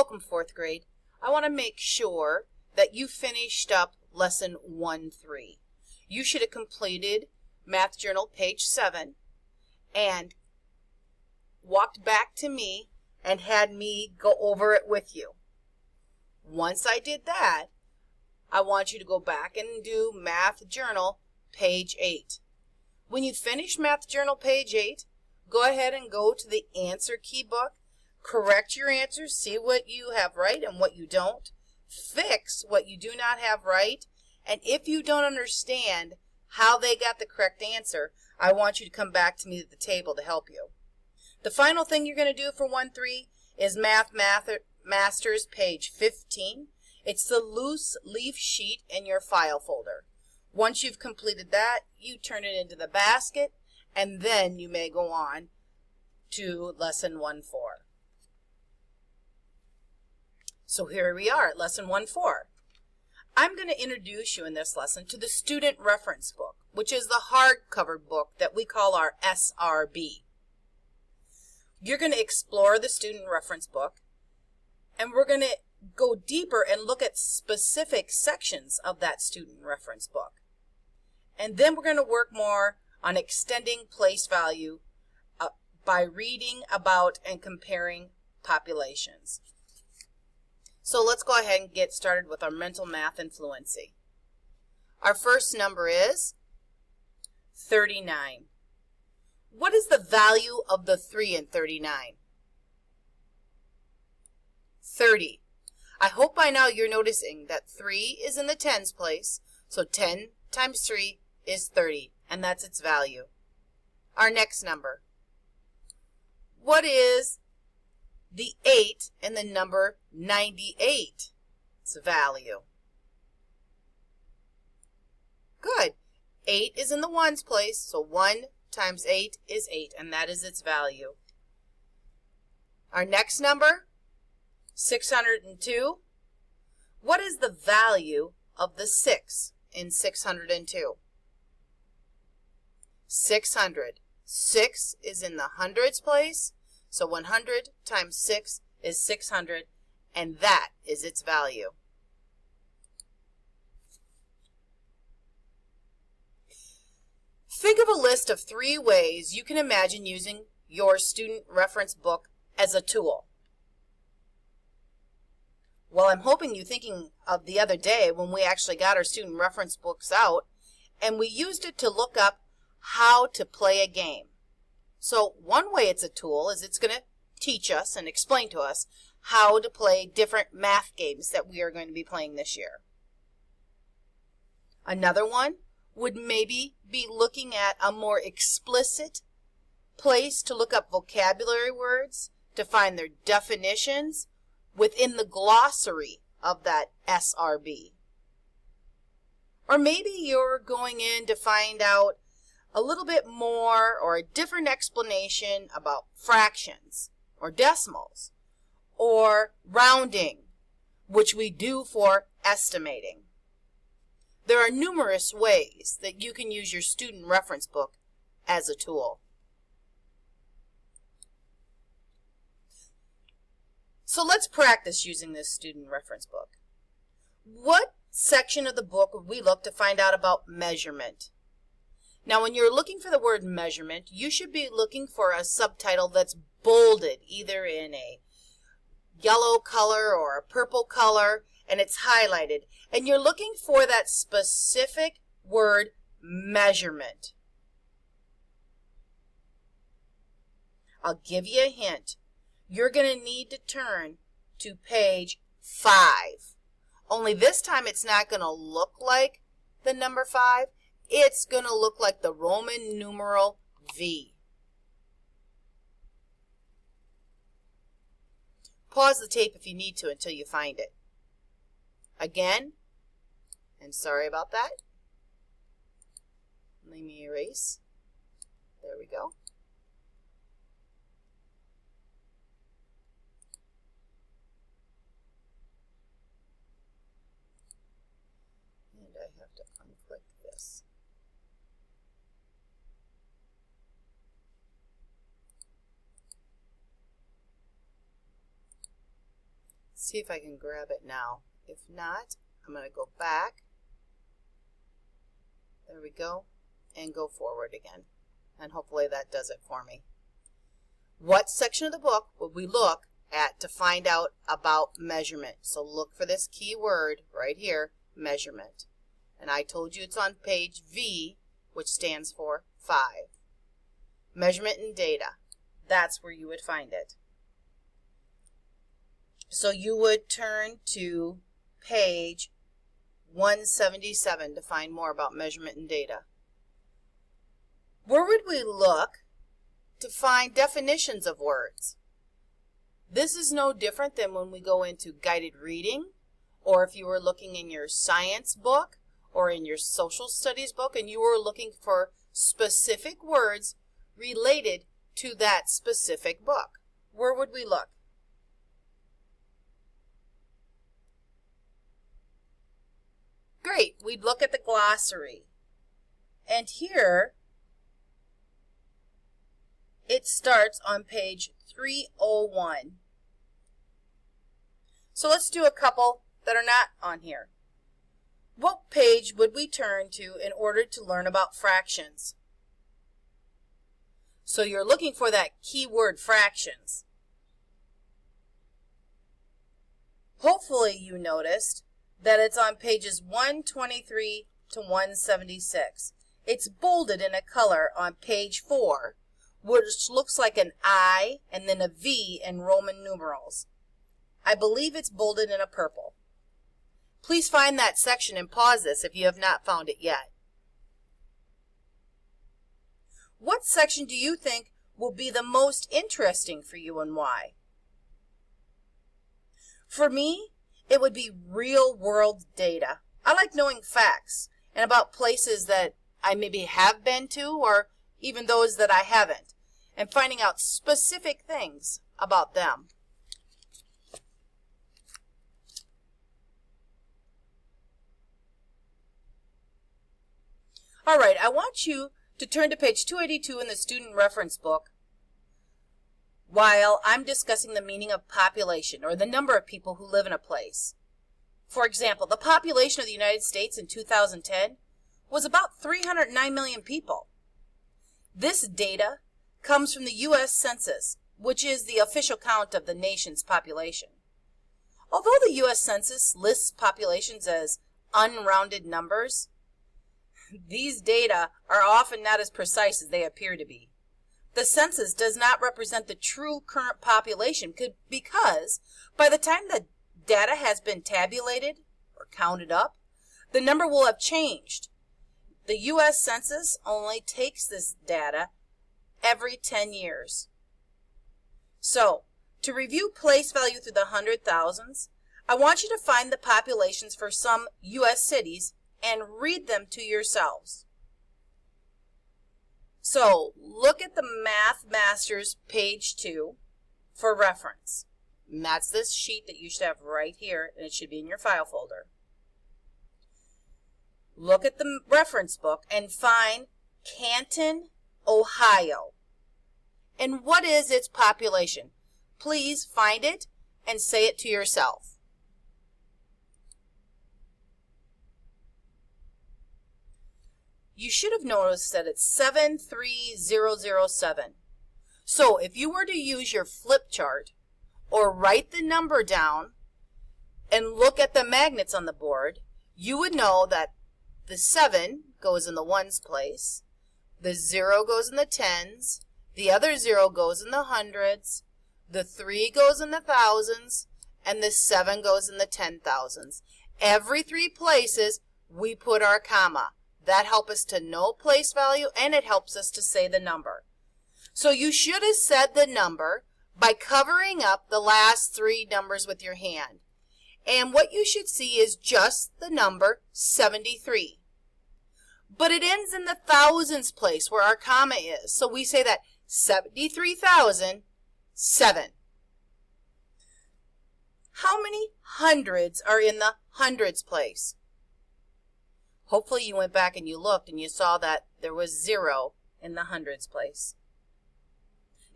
Welcome, fourth grade. I want to make sure that you finished up lesson 1-3. You should have completed Math Journal page 7 and walked back to me and had me go over it with you. Once I did that, I want you to go back and do Math Journal page 8. When you finish Math Journal page 8, go ahead and go to the answer key book. Correct your answers, see what you have right and what you don't. Fix what you do not have right. And if you don't understand how they got the correct answer, I want you to come back to me at the table to help you. The final thing you're going to do for 1-3 is Math Masters page 15. It's the loose leaf sheet in your file folder. Once you've completed that, you turn it into the basket, and then you may go on to lesson 1-4. So here we are at lesson 1-4. I'm going to introduce you in this lesson to the student reference book, which is the hardcover book that we call our SRB. You're going to explore the student reference book, and we're going to go deeper and look at specific sections of that student reference book. And then we're going to work more on extending place value by reading about and comparing populations. So let's go ahead and get started with our mental math and fluency. Our first number is 39. What is the value of the 3 in 39? 30. I hope by now you're noticing that 3 is in the tens place, so 10 times 3 is 30, and that's its value. Our next number. What is the 8 in the number 98? Its value. Good. 8 is in the ones place, so 1 times 8 is 8, and that is its value. Our next number, 602. What is the value of the 6 in 602? 600. 6 is in the hundreds place, so 100 times 6 is 600, and that is its value. Think of a list of 3 ways you can imagine using your student reference book as a tool. Well, I'm hoping you're thinking of the other day when we actually got our student reference books out and we used it to look up how to play a game. So one way it's a tool is it's going to teach us and explain to us how to play different math games that we are going to be playing this year. Another one would maybe be looking at a more explicit place to look up vocabulary words, to find their definitions within the glossary of that SRB. Or maybe you're going in to find out a little bit more or a different explanation about fractions or decimals or rounding, which we do for estimating. There are numerous ways that you can use your student reference book as a tool. So let's practice using this student reference book. What section of the book would we look to find out about measurement? Now, when you're looking for the word measurement, you should be looking for a subtitle that's bolded, either in a yellow color or a purple color, and it's highlighted. And you're looking for that specific word, measurement. I'll give you a hint. You're going to need to turn to page 5. Only this time it's not going to look like the number 5. It's going to look like the Roman numeral V. Pause the tape if you need to until you find it. Again, and sorry about that. Let me erase. There we go. And I have to unclick this. see if I can grab it now. If not, I'm going to go back. There we go. And go forward again. And hopefully that does it for me. What section of the book would we look at to find out about measurement? So look for this key word right here, measurement. And I told you it's on page V, which stands for 5. Measurement and data. That's where you would find it. So you would turn to page 177 to find more about measurement and data. Where would we look to find definitions of words? This is no different than when we go into guided reading, or if you were looking in your science book or in your social studies book and you were looking for specific words related to that specific book. Where would we look? Great, we'd look at the glossary. And here, it starts on page 301. So let's do a couple that are not on here. What page would we turn to in order to learn about fractions? So you're looking for that keyword fractions. Hopefully you noticed that it's on pages 123 to 176. It's bolded in a color on page 4, which looks like an I and then a V in Roman numerals. I believe it's bolded in a purple. Please find that section and pause this if you have not found it yet. What section do you think will be the most interesting for you and why? For me, it would be real-world data. I like knowing facts and about places that I maybe have been to or even those that I haven't, and finding out specific things about them. All right, I want you to turn to page 282 in the student reference book while I'm discussing the meaning of population, or the number of people who live in a place. For example, the population of the United States in 2010 was about 309 million people. This data comes from the U.S. Census, which is the official count of the nation's population. Although the U.S. Census lists populations as unrounded numbers, these data are often not as precise as they appear to be. The census does not represent the true current population because by the time the data has been tabulated or counted up, the number will have changed. The U.S. Census only takes this data every 10 years. So, to review place value through the hundred thousands, I want you to find the populations for some U.S. cities and read them to yourselves. So, look at the Math Masters page 2 for reference. And that's this sheet that you should have right here, and it should be in your file folder. Look at the reference book and find Canton, Ohio. And what is its population? Please find it and say it to yourself. You should have noticed that it's 73007. So if you were to use your flip chart or write the number down and look at the magnets on the board, you would know that the 7 goes in the ones place, the 0 goes in the tens, the other 0 goes in the hundreds, the 3 goes in the thousands, and the 7 goes in the 10,000s. Every 3 places we put our comma. That helps us to know place value, and it helps us to say the number. So you should have said the number by covering up the last 3 numbers with your hand. And what you should see is just the number 73. But it ends in the thousands place where our comma is. So we say that 73,007. How many hundreds are in the hundreds place? Hopefully you went back and you looked and you saw that there was 0 in the hundreds place.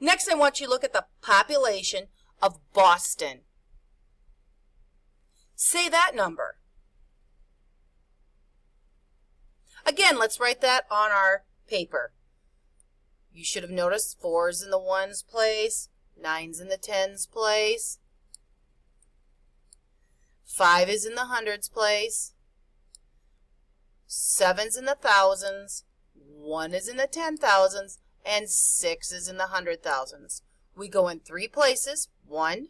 Next, I want you to look at the population of Boston. Say that number. Again, let's write that on our paper. You should have noticed 4's in the 1's place, 9's in the 10's place, 5 is in the 100's place, 7's in the thousands, 1 is in the 10,000s, and 6 is in the 100,000s. We go in 3 places, 1,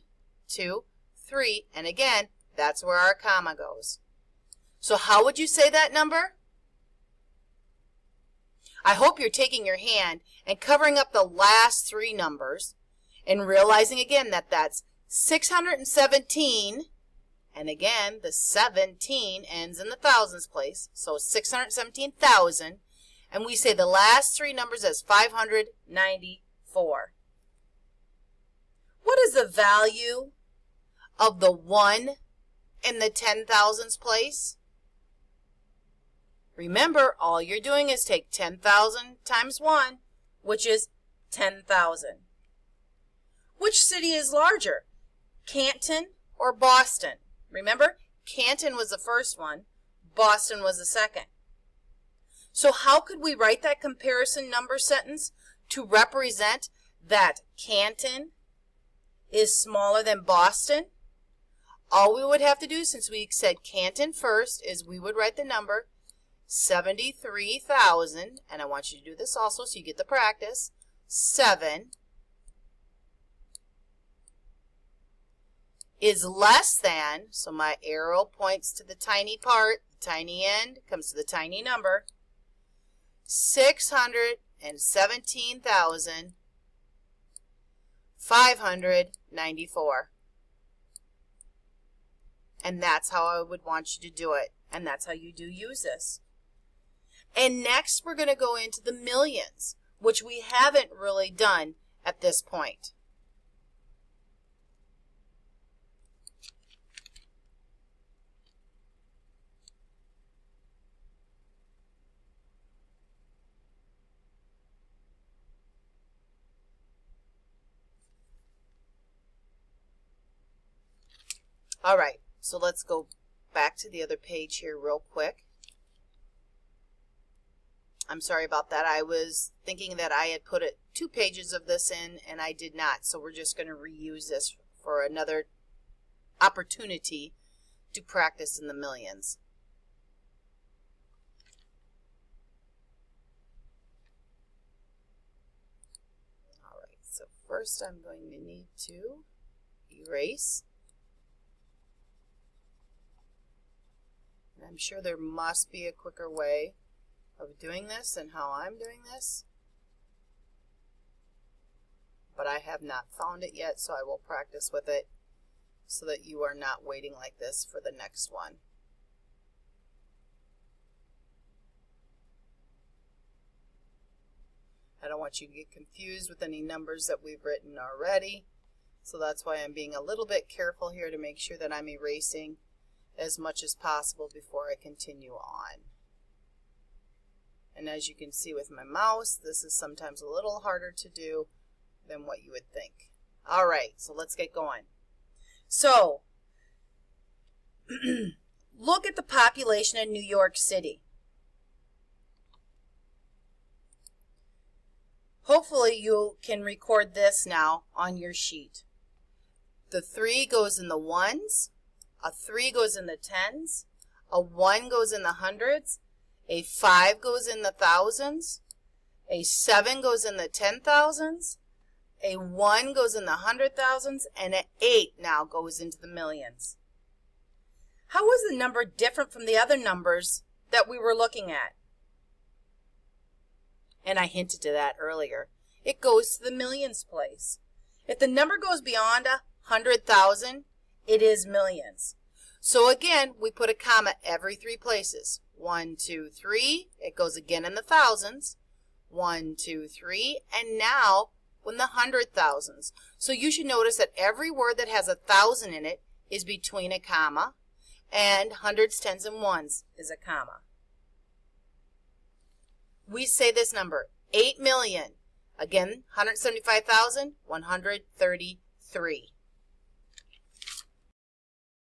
2, 3, and again, that's where our comma goes. So how would you say that number? I hope you're taking your hand and covering up the last 3 numbers and realizing again that that's 617, and again, the 17 ends in the thousands place, so 617,000, and we say the last 3 numbers as 594. What is the value of the 1 in the 10,000s place? Remember, all you're doing is take 10,000 times 1, which is 10,000. Which city is larger, Canton or Boston? Remember, Canton was the first one, Boston was the second. So how could we write that comparison number sentence to represent that Canton is smaller than Boston? All we would have to do, since we said Canton first, is we would write the number 73,000, and I want you to do this also so you get the practice, 7 is less than, so my arrow points to the tiny part, the tiny end comes to the tiny number, 617,594. And that's how I would want you to do it. And that's how you do use this. And next we're going to go into the millions, which we haven't really done at this point. All right, so let's go back to the other page here real quick. I'm sorry about that. I was thinking that I had put 2 pages of this in, and I did not. So we're just going to reuse this for another opportunity to practice in the millions. All right, so first I'm going to need to erase. I'm sure there must be a quicker way of doing this than how I'm doing this, but I have not found it yet, so I will practice with it so that you are not waiting like this for the next one. I don't want you to get confused with any numbers that we've written already, so that's why I'm being a little bit careful here to make sure that I'm erasing as much as possible before I continue on. And as you can see with my mouse, this is sometimes a little harder to do than what you would think. All right, so let's get going. So, look at the population in New York City. Hopefully you can record this now on your sheet. The 3 goes in the 1s. A 3 goes in the 10s, a 1 goes in the 100s, a 5 goes in the thousands, a 7 goes in the 10,000s, a 1 goes in the 100,000s, and an 8 now goes into the millions. How was the number different from the other numbers that we were looking at? And I hinted to that earlier. It goes to the millions place. If the number goes beyond 100,000, it is millions. So again, we put a comma every 3 places. 1, 2, 3. It goes again in the thousands. 1, 2, 3. And now in the 100,000s. So you should notice that every word that has 1,000 in it is between a comma, and hundreds, tens, and ones is a comma. We say this number, 8 million. Again, 175,133.